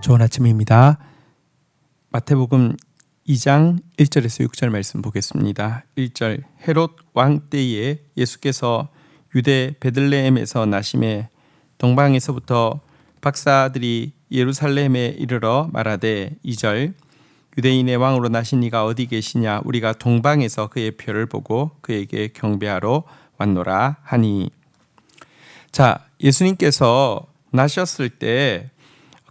좋은 아침입니다. 마태복음 2장 1절에서 6절 말씀 보겠습니다. 1절 헤롯 왕 때에 예수께서 유대 베들레헴에서 나심에 동방에서부터 박사들이 예루살렘에 이르러 말하되 2절 유대인의 왕으로 나신 이가 어디 계시냐 우리가 동방에서 그의 표를 보고 그에게 경배하러 왔노라 하니. 자, 예수님께서 나셨을 때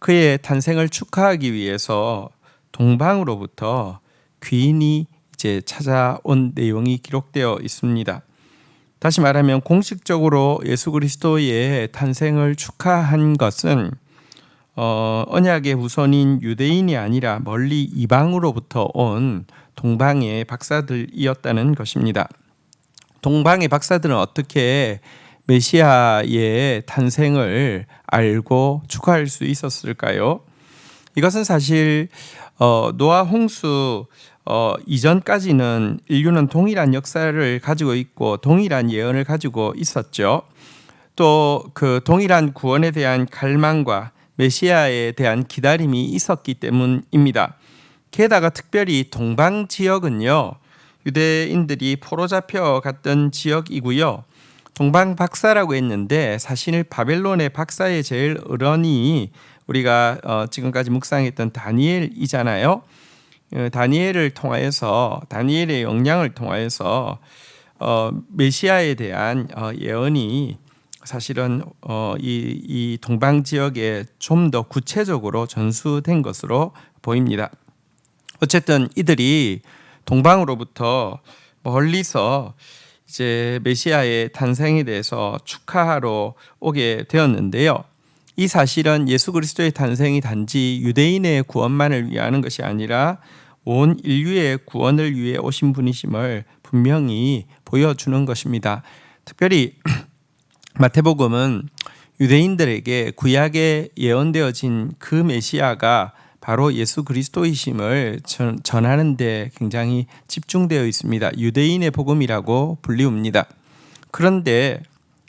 그의 탄생을 축하하기 위해서 동방으로부터 귀인이 이제 찾아온 내용이 기록되어 있습니다. 다시 말하면 공식적으로 예수 그리스도의 탄생을 축하한 것은 언약의 후손인 유대인이 아니라 멀리 이방으로부터 온 동방의 박사들이었다는 것입니다. 동방의 박사들은 어떻게 메시아의 탄생을 알고 축하할 수 있었을까요? 이것은 사실 노아 홍수 이전까지는 인류는 동일한 역사를 가지고 있고 동일한 예언을 가지고 있었죠. 또 그 동일한 구원에 대한 갈망과 메시아에 대한 기다림이 있었기 때문입니다. 게다가 특별히 동방 지역은요, 유대인들이 포로 잡혀갔던 지역이고요. 동방 박사라고 했는데 사실 바벨론의 박사의 제일 어른이 우리가 지금까지 묵상했던 다니엘이잖아요. 다니엘을 통하여서 다니엘의 역량을 통하여서 메시아에 대한 예언이 사실은 이 동방 지역에 좀 더 구체적으로 전수된 것으로 보입니다. 어쨌든 이들이 동방으로부터 멀리서 이제 메시아의 탄생에 대해서 축하하러 오게 되었는데요. 이 사실은 예수 그리스도의 탄생이 단지 유대인의 구원만을 위하는 것이 아니라 온 인류의 구원을 위해 오신 분이심을 분명히 보여주는 것입니다. 특별히 마태복음은 유대인들에게 구약에 예언되어진 그 메시아가 바로 예수 그리스도이심을 전하는 데 굉장히 집중되어 있습니다. 유대인의 복음이라고 불리웁니다. 그런데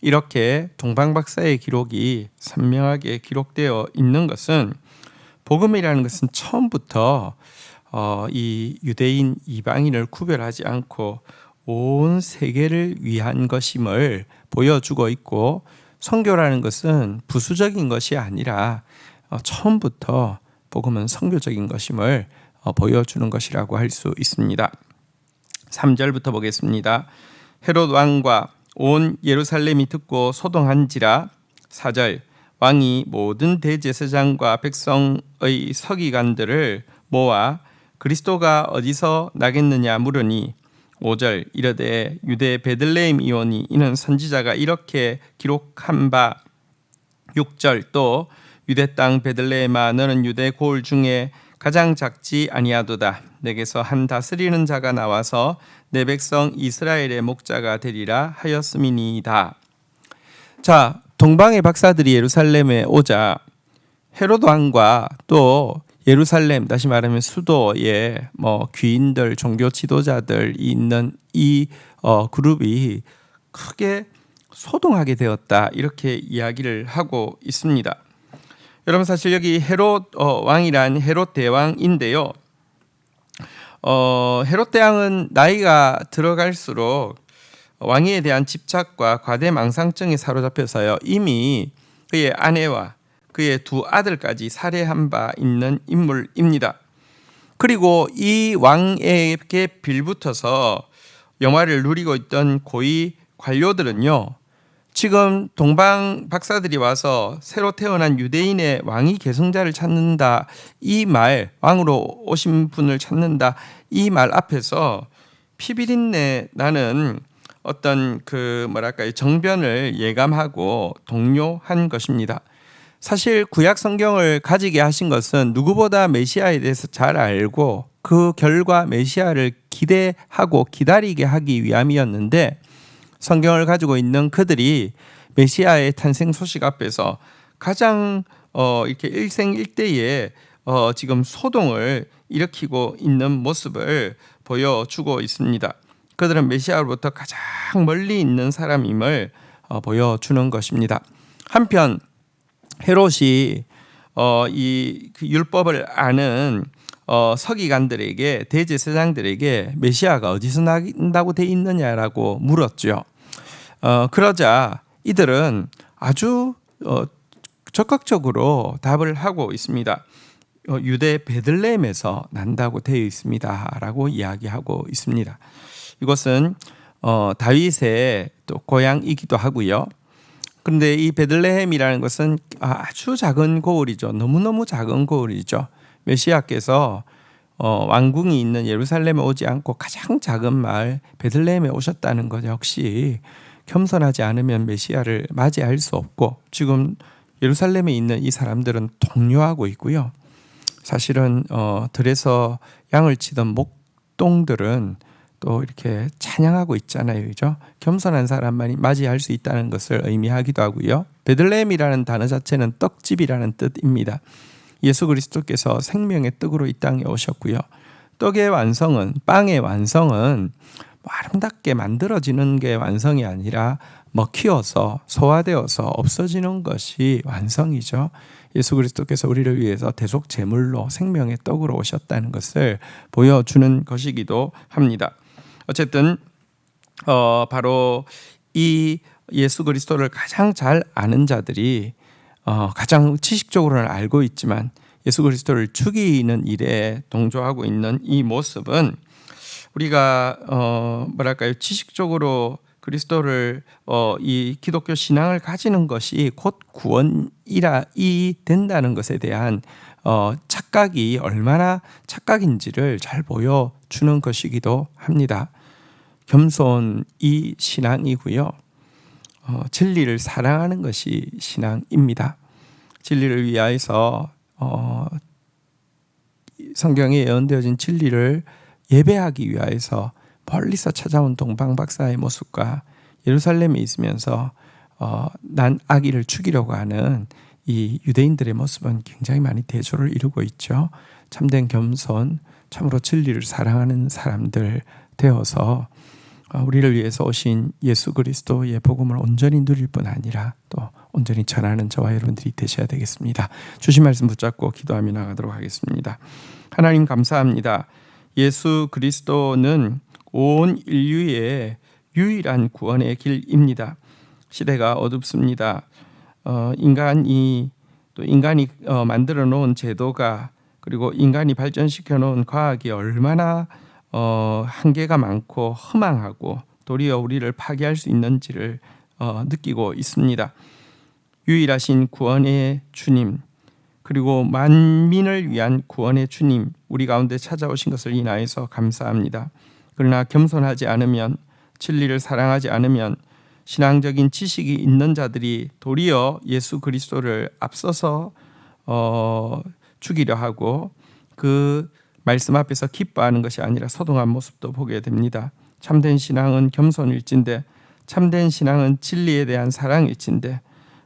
이렇게 동방박사의 기록이 선명하게 기록되어 있는 것은 복음이라는 것은 처음부터 이 유대인 이방인을 구별하지 않고 온 세계를 위한 것임을 보여주고 있고, 선교라는 것은 부수적인 것이 아니라 처음부터 복음은 선교적인 것임을 보여주는 것이라고 할 수 있습니다. 3절부터 보겠습니다. 헤롯 왕과 온 예루살렘이 듣고 소동한지라. 4절 왕이 모든 대제사장과 백성의 서기관들을 모아 그리스도가 어디서 나겠느냐 물으니. 5절 이르되 유대 베들레헴 이오니 이는 선지자가 이렇게 기록한 바. 6절 또 유대 땅 베들레헴아 너는 유대 고을 중에 가장 작지 아니하도다. 내게서 한 다스리는 자가 나와서 내 백성 이스라엘의 목자가 되리라 하였음이니이다. 자, 동방의 박사들이 예루살렘에 오자 헤롯 왕과 또 예루살렘, 다시 말하면 수도에 귀인들, 종교 지도자들이 있는 이 그룹이 크게 소동하게 되었다, 이렇게 이야기를 하고 있습니다. 여러분, 사실 여기 헤롯 왕이란 헤롯 대왕인데요. 헤롯 대왕은 나이가 들어갈수록 왕위에 대한 집착과 과대망상증에 사로잡혀서요, 이미 그의 아내와 그의 두 아들까지 살해한 바 있는 인물입니다. 그리고 이 왕에게 빌붙어서 영화를 누리고 있던 고위 관료들은요, 지금 동방 박사들이 와서 새로 태어난 유대인의 왕위 계승자를 찾는다, 이 말, 왕으로 오신 분을 찾는다, 이 말 앞에서 피비린내 나는 어떤 정변을 예감하고 동요한 것입니다. 사실 구약 성경을 가지게 하신 것은 누구보다 메시아에 대해서 잘 알고 그 결과 메시아를 기대하고 기다리게 하기 위함이었는데, 성경을 가지고 있는 그들이 메시아의 탄생 소식 앞에서 가장 이렇게 일생일대에 지금 소동을 일으키고 있는 모습을 보여주고 있습니다. 그들은 메시아로부터 가장 멀리 있는 사람임을 보여주는 것입니다. 한편 헤롯이 그 율법을 아는 서기관들에게, 대제사장들에게 메시아가 어디서 난다고 돼 있느냐라고 물었죠. 그러자 이들은 아주 적극적으로 답을 하고 있습니다. 유대 베들레헴에서 난다고 되어 있습니다라고 이야기하고 있습니다. 이것은 다윗의 또 고향이기도 하고요. 그런데 이 베들레헴이라는 것은 아주 작은 고을이죠. 너무너무 작은 고을이죠. 메시아께서 왕궁이 있는 예루살렘에 오지 않고 가장 작은 마을 베들레헴에 오셨다는 것 역시 겸손하지 않으면 메시아를 맞이할 수 없고, 지금 예루살렘에 있는 이 사람들은 동요하고 있고요. 사실은 들에서 양을 치던 목동들은 또 이렇게 찬양하고 있잖아요, 그죠? 겸손한 사람만이 맞이할 수 있다는 것을 의미하기도 하고요. 베들레헴이라는 단어 자체는 떡집이라는 뜻입니다. 예수 그리스도께서 생명의 떡으로 이 땅에 오셨고요. 떡의 완성은, 빵의 완성은 아름답게 만들어지는 게 완성이 아니라 먹히어서 소화되어서 없어지는 것이 완성이죠. 예수 그리스도께서 우리를 위해서 대속 제물로 생명의 떡으로 오셨다는 것을 보여주는 것이기도 합니다. 어쨌든 바로 이 예수 그리스도를 가장 잘 아는 자들이 가장 지식적으로는 알고 있지만 예수 그리스도를 죽이는 일에 동조하고 있는 이 모습은, 우리가 지식적으로 그리스도를 이 기독교 신앙을 가지는 것이 곧 구원이 된다는 것에 대한 착각이 얼마나 착각인지를 잘 보여주는 것이기도 합니다. 겸손이 신앙이고요. 진리를 사랑하는 것이 신앙입니다. 진리를 위하여서 성경에 예언되어진 진리를 예배하기 위하여서 멀리서 찾아온 동방 박사의 모습과 예루살렘에 있으면서 난 아기를 죽이려고 하는 이 유대인들의 모습은 굉장히 많이 대조를 이루고 있죠. 참된 겸손, 참으로 진리를 사랑하는 사람들 되어서 우리를 위해서 오신 예수 그리스도의 복음을 온전히 누릴 뿐 아니라 또 온전히 전하는 저와 여러분들이 되셔야 되겠습니다. 주신 말씀 붙잡고 기도하며 나가도록 하겠습니다. 하나님 감사합니다. 예수 그리스도는 온 인류의 유일한 구원의 길입니다. 시대가 어둡습니다. 인간이 만들어 놓은 제도가, 그리고 인간이 발전시켜 놓은 과학이 얼마나 한계가 많고 허망하고 도리어 우리를 파괴할 수 있는지를 느끼고 있습니다. 유일하신 구원의 주님, 그리고 만민을 위한 구원의 주님, 우리 가운데 찾아오신 것을 인하여서 감사합니다. 그러나 겸손하지 않으면, 진리를 사랑하지 않으면 신앙적인 지식이 있는 자들이 도리어 예수 그리스도를 앞서서 죽이려 하고 그 말씀 앞에서 기뻐하는 것이 아니라 소동한 모습도 보게 됩니다. 참된 신앙은 겸손일진데, 참된 신앙은 진리에 대한 사랑일진데,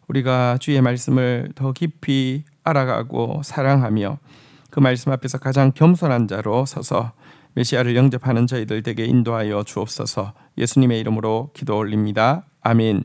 우리가 주의 말씀을 더 깊이 알아가고 사랑하며 그 말씀 앞에서 가장 겸손한 자로 서서 메시아를 영접하는 저희들 되게 인도하여 주옵소서. 예수님의 이름으로 기도 올립니다. 아멘.